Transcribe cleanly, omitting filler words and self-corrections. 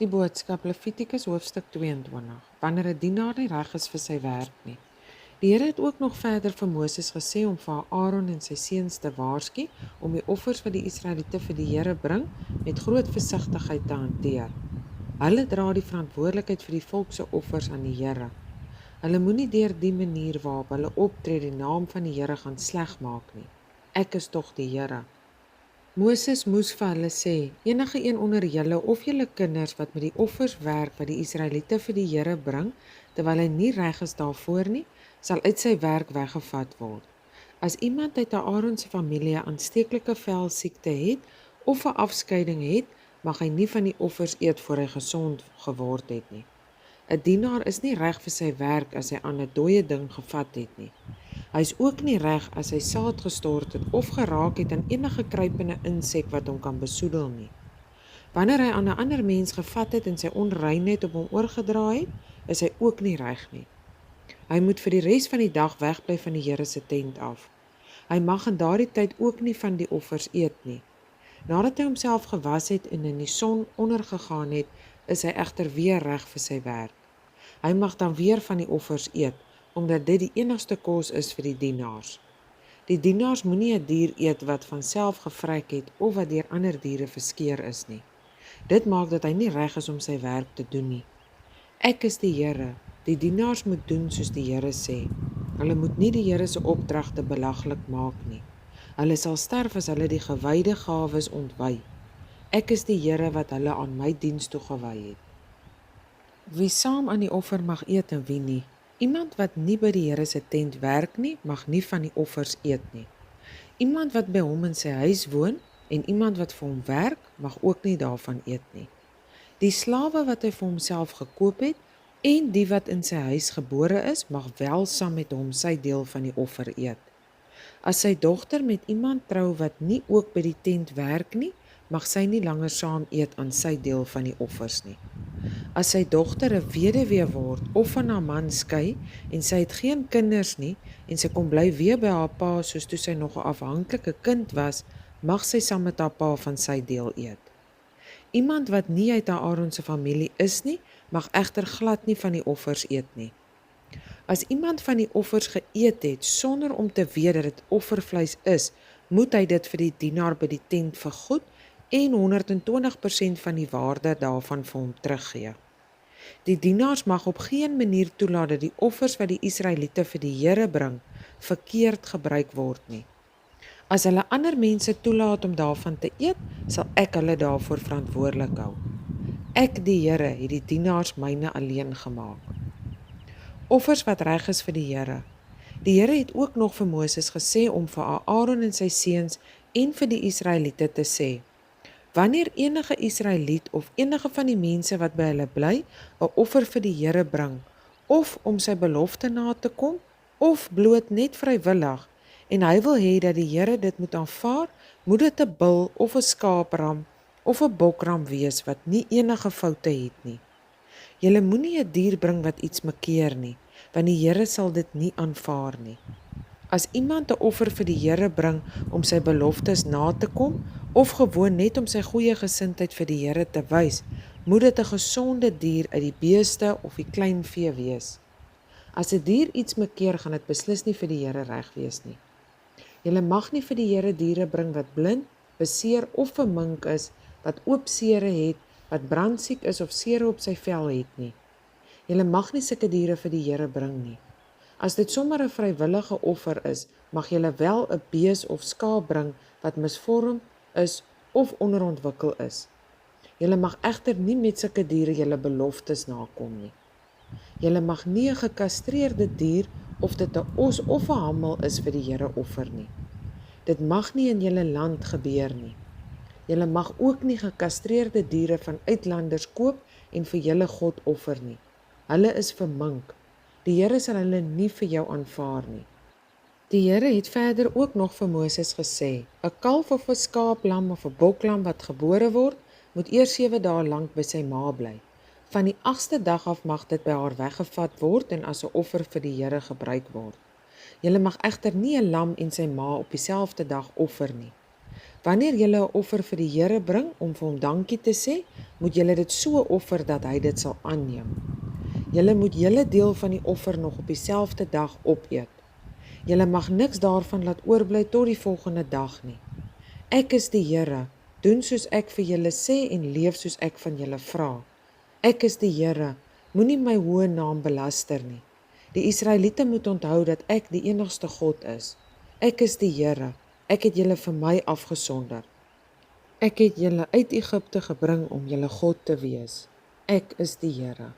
Die boodskap Levitikus hoofstuk 22, wanneer 'n dienaar nie reg is vir sy werk nie. Die Here het ook nog verder vir Moses gesê om vir Aaron en sy seuns te waarsku om die offers wat die Israeliete vir die Here bring met groot versigtigheid te hanteer. Hulle dra die verantwoordelikheid vir die volk se offers aan die Here. Hulle moenie deur die manier waarop hulle optree die naam van die Here gaan sleg maak nie. Ek is tog die Here. Moses moes vir hulle sê, enige een onder julle of julle kinders wat met die offers werk wat die Israeliete vir die Here bring, terwyl hy nie reg is daarvoor nie, sal uit sy werk weggevat word. As iemand uit Aaron se familie 'n aansteeklike velsiekte het of 'n afskeiding het, mag hy nie van die offers eet voor hy gesond geword het nie. 'n Dienaar is nie reg vir sy werk as hy aan 'n dooie ding gevat het nie. Hy is ook nie reg as hy saad gestort het of geraak het aan enige kruipende insek wat hom kan besoedel nie. Wanneer hy aan 'n ander mens gevat het en sy onreinheid op hom oorgedra het, is hy ook nie reg nie. Hy moet vir die res van die dag wegbly van die Here se tent af. Hy mag in daardie tyd ook nie van die offers eet nie. Nadat hy homself gewas het en in die son ondergegaan het, is hy egter weer reg vir sy werk. Hy mag dan weer van die offers eet, omdat dit die enigste kos is vir die dienaars. Die dienaars moenie 'n dier eet wat van self gevrek het of wat deur ander diere verskeer is nie. Dit maak dat hy nie reg is om sy werk te doen nie. Ek is die Here. Die dienaars moet doen soos die Here sê. Hulle moet nie die Here se opdragte belaglik maak nie. Hulle sal sterf as hulle die gewyde gawes ontwy. Ek is die Here wat hulle aan my diens toegewy het. Wie saam aan die offer mag eet en wie nie. Iemand wat nie by die Here se tent werk nie, mag nie van die offers eet nie. Iemand wat by hom in sy huis woon en iemand wat vir hom werk, mag ook nie daarvan eet nie. Die slawe wat hy vir homself gekoop het en die wat in sy huis gebore is, mag wel saam met hom sy deel van die offer eet. As sy dogter met iemand trou wat nie ook by die tent werk nie, mag sy nie langer saam eet aan sy deel van die offers nie. As sy dogter 'n weduwee word of van haar man skei en sy het geen kinders nie en sy kom bly weer by haar pa soos toe sy nog 'n afhanklike kind was, mag sy saam met haar pa van sy deel eet. Iemand wat nie uit Aaron se familie is nie, mag egter glad nie van die offers eet nie. As iemand van die offers geëet het sonder om te weet dat dit offervleis is, moet hy dit vir die dienaar by die tent vergoed en 120% van die waarde daarvan vir hom teruggee. Die dienaars mag op geen manier toelaat dat die offers wat die Israeliete vir die Here bring, verkeerd gebruik word nie. As hulle ander mense toelaat om daarvan te eet, sal ek hulle daarvoor verantwoordelik hou. Ek, die Here, het die dienaars myne alleen gemaak. Offers wat reg is vir die Here. Die Here het ook nog vir Moses gesê om vir Aaron en sy seuns en vir die Israeliete te sê: wanneer enige Israeliet of enige van die mense wat by hulle bly, 'n offer vir die Here bring, of om sy belofte na te kom, of bloot net vrywillig, en hy wil hê dat die Here dit moet aanvaar, moet dit 'n bul of 'n skaapram of 'n bokram wees wat nie enige foute het nie. Julle moenie 'n dier bring wat iets makeer nie, want die Here sal dit nie aanvaar nie. As iemand 'n offer vir die Here bring om sy beloftes na te kom, of gewoon net om sy goeie gesindheid vir die Here te wys, moet dit 'n gesonde dier uit die beeste of die kleinvee wees. As 'n dier iets makeer, gaan dit beslis nie vir die Here reg wees nie. Julle mag nie vir die Here diere bring wat blind, beseer of vermink is, wat oop sere het, wat brandsiek is of sere op sy vel het nie. Julle mag nie sulke diere vir die Here bring nie. As dit sommer 'n vrywillige offer is, mag julle wel 'n bees of skaap bring wat misvorm is of onderontwikkel is. Julle mag egter nie met sulke diere julle beloftes nakom nie. Julle mag nie 'n gekastreerde dier of dit 'n os of 'n hamel is vir die Here offer nie. Dit mag nie in julle land gebeur nie. Julle mag ook nie gekastreerde diere van uitlanders koop en vir julle God offer nie. Hulle is vermink. Die Here sal hulle nie vir jou aanvaar nie. Die Here het verder ook nog vir Moses gesê: 'n kalf of 'n skaaplam of 'n boklam wat gebore word, moet eers 7 dae lank by sy ma bly. Van die 8ste dag af mag dit by haar weggevat word en as 'n offer vir die Here gebruik word. Julle mag egter nie 'n lam en sy ma op dieselfde dag offer nie. Wanneer julle 'n offer vir die Here bring om vir hom dankie te sê, moet julle dit so offer dat hy dit sal aanneem. Julle moet julle deel van die offer nog op dieselfde dag opeet. Julle mag niks daarvan laat oorbly tot die volgende dag nie. Ek is die Here, doen soos ek vir julle sê en leef soos ek van julle vra. Ek is die Here, moenie my hoë naam belaster nie. Die Israeliete moet onthou dat ek die enigste God is. Ek is die Here, ek het julle vir my afgesonder. Ek het julle uit Egipte gebring om julle God te wees. Ek is die Here.